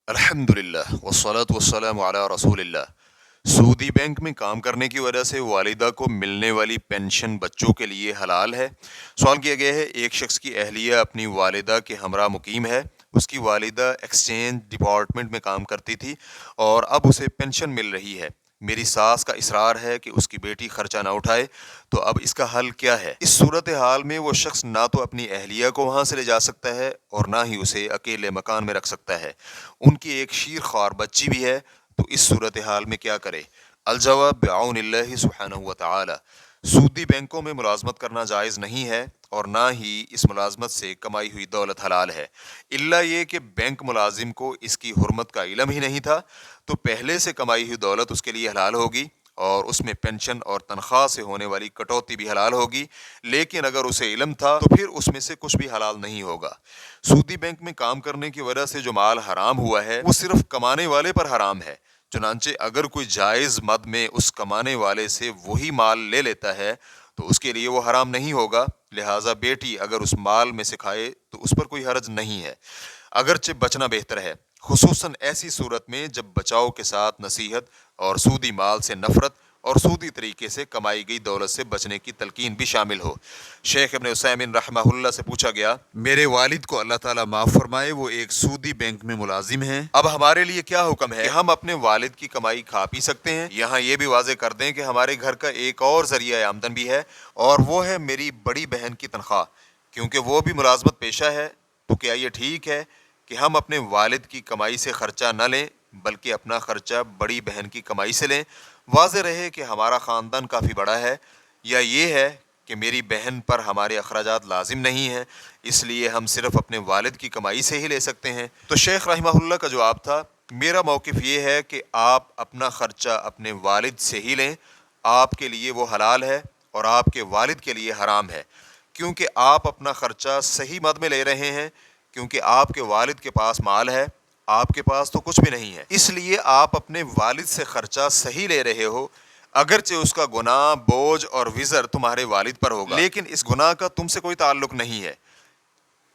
الحمدللہ والصلاة والسلام علی رسول اللہ۔ سعودی بینک میں کام کرنے کی وجہ سے والدہ کو ملنے والی پینشن بچوں کے لیے حلال ہے۔ سوال کیا گیا ہے، ایک شخص کی اہلیہ اپنی والدہ کے ہمراہ مقیم ہے۔ اس کی والدہ ایکسچینج ڈپارٹمنٹ میں کام کرتی تھی اور اب اسے پینشن مل رہی ہے۔ میری ساس کا اصرار ہے کہ اس کی بیٹی خرچہ نہ اٹھائے، تو اب اس کا حل کیا ہے؟ اس صورتحال میں وہ شخص نہ تو اپنی اہلیہ کو وہاں سے لے جا سکتا ہے اور نہ ہی اسے اکیلے مکان میں رکھ سکتا ہے۔ ان کی ایک شیر خوار بچی بھی ہے، تو اس صورتحال میں کیا کرے؟ الجواب بعون اللہ سبحانہ و تعالی۔ سودی بینکوں میں ملازمت کرنا جائز نہیں ہے اور نہ ہی اس ملازمت سے کمائی ہوئی دولت حلال ہے، الا یہ کہ بینک ملازم کو اس کی حرمت کا علم ہی نہیں تھا، تو پہلے سے کمائی ہوئی دولت اس کے لیے حلال ہوگی اور اس میں پینشن اور تنخواہ سے ہونے والی کٹوتی بھی حلال ہوگی۔ لیکن اگر اسے علم تھا تو پھر اس میں سے کچھ بھی حلال نہیں ہوگا۔ سودی بینک میں کام کرنے کی وجہ سے جو مال حرام ہوا ہے وہ صرف کمانے والے پر حرام ہے، چنانچہ اگر کوئی جائز مد میں اس کمانے والے سے وہی مال لے لیتا ہے تو اس کے لیے وہ حرام نہیں ہوگا۔ لہٰذا بیٹی اگر اس مال میں سے کھائے تو اس پر کوئی حرج نہیں ہے، اگرچہ بچنا بہتر ہے، خصوصاً ایسی صورت میں جب بچاؤ کے ساتھ نصیحت اور سودی مال سے نفرت اور سودی طریقے سے کمائی گئی دولت سے بچنے کی تلقین بھی شامل ہو۔ شیخ ابن عثیمین رحمہ اللہ سے پوچھا گیا، میرے والد کو اللہ تعالیٰ معاف فرمائے، وہ ایک سودی بینک میں ملازم ہیں، اب ہمارے لیے کیا حکم ہے کہ ہم اپنے والد کی کمائی کھا پی سکتے ہیں؟ یہاں یہ بھی واضح کر دیں کہ ہمارے گھر کا ایک اور ذریعہ آمدن بھی ہے اور وہ ہے میری بڑی بہن کی تنخواہ، کیونکہ وہ بھی ملازمت پیشہ ہے۔ تو کیا یہ ٹھیک ہے کہ ہم اپنے والد کی کمائی سے خرچہ نہ لیں بلکہ اپنا خرچہ بڑی بہن کی کمائی سے لیں؟ واضح رہے کہ ہمارا خاندان کافی بڑا ہے، یا یہ ہے کہ میری بہن پر ہمارے اخراجات لازم نہیں ہیں، اس لیے ہم صرف اپنے والد کی کمائی سے ہی لے سکتے ہیں؟ تو شیخ رحمہ اللہ کا جواب تھا، میرا موقف یہ ہے کہ آپ اپنا خرچہ اپنے والد سے ہی لیں، آپ کے لیے وہ حلال ہے اور آپ کے والد کے لیے حرام ہے، کیونکہ آپ اپنا خرچہ صحیح مد میں لے رہے ہیں، کیونکہ آپ کے والد کے پاس مال ہے، آپ کے پاس تو کچھ بھی نہیں ہے، اس لیے آپ اپنے والد سے خرچہ صحیح لے رہے ہو، اگرچہ اس کا گناہ، بوجھ اور وزر تمہارے والد پر ہوگا، لیکن اس گناہ کا تم سے کوئی تعلق نہیں ہے۔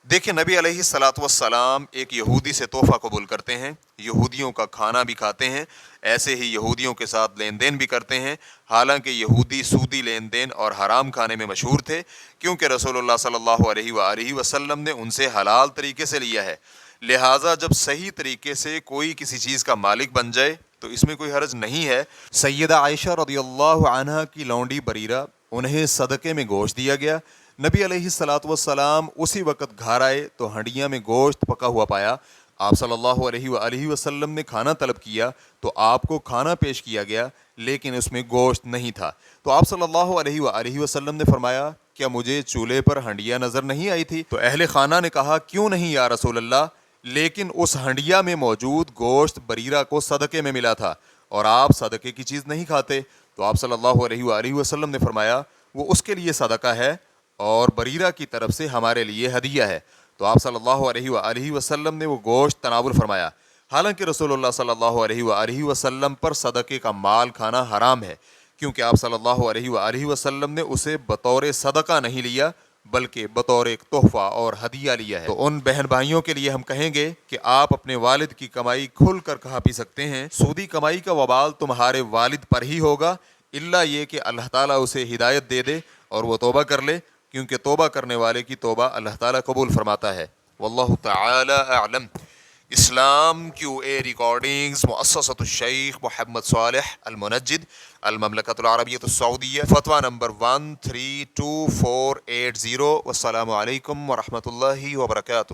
دیکھیں، نبی علیہ الصلاۃ والسلام ایک یہودی سے تحفہ قبول کرتے ہیں، یہودیوں کا کھانا بھی کھاتے ہیں، ایسے ہی یہودیوں کے ساتھ لین دین بھی کرتے ہیں، حالانکہ یہودی سودی لین دین اور حرام کھانے میں مشہور تھے، کیونکہ رسول اللہ صلی اللہ علیہ وآلہ وسلم نے ان سے حلال طریقے سے لیا ہے۔ لہٰذا جب صحیح طریقے سے کوئی کسی چیز کا مالک بن جائے تو اس میں کوئی حرج نہیں ہے۔ سیدہ عائشہ رضی اللہ عنہا کی لونڈی بریرہ، انہیں صدقے میں گوشت دیا گیا، نبی علیہ الصلاۃ والسلام اسی وقت گھر آئے تو ہنڈیاں میں گوشت پکا ہوا پایا، آپ صلی اللہ علیہ وآلہ وسلم نے کھانا طلب کیا تو آپ کو کھانا پیش کیا گیا لیکن اس میں گوشت نہیں تھا، تو آپ صلی اللہ علیہ وآلہ وسلم نے فرمایا، کیا مجھے چولہے پر ہنڈیاں نظر نہیں آئی تھی؟ تو اہل خانہ نے کہا، کیوں نہیں یا رسول اللہ، لیکن اس ہنڈیا میں موجود گوشت بریرہ کو صدقے میں ملا تھا اور آپ صدقے کی چیز نہیں کھاتے، تو آپ صلی اللہ علیہ وآلہ وسلم نے فرمایا، وہ اس کے لیے صدقہ ہے اور بریرہ کی طرف سے ہمارے لیے ہدیہ ہے، تو آپ صلی اللہ علیہ وآلہ وسلم نے وہ گوشت تناول فرمایا۔ حالانکہ رسول اللہ صلی اللہ علیہ وآلہ وسلم پر صدقے کا مال کھانا حرام ہے، کیونکہ آپ صلی اللہ علیہ وآلہ وسلم نے اسے بطور صدقہ نہیں لیا بلکہ بطور ایک تحفہ اور ہدیہ لیا ہے۔ تو ان بہن بھائیوں کے لیے ہم کہیں گے کہ آپ اپنے والد کی کمائی کھل کر کھا پی سکتے ہیں، سودی کمائی کا وبال تمہارے والد پر ہی ہوگا، الا یہ کہ اللہ تعالیٰ اسے ہدایت دے دے اور وہ توبہ کر لے، کیونکہ توبہ کرنے والے کی توبہ اللہ تعالیٰ قبول فرماتا ہے۔ واللہ تعالی اعلم۔ اسلام کیو اے ریکارڈنگز، مؤسسۃ الشیخ محمد صالح المنجد، المملکۃ العربیۃ السعودیہ، فتویٰ نمبر 132480۔ والسلام علیکم ورحمۃ اللہ وبرکاتہ۔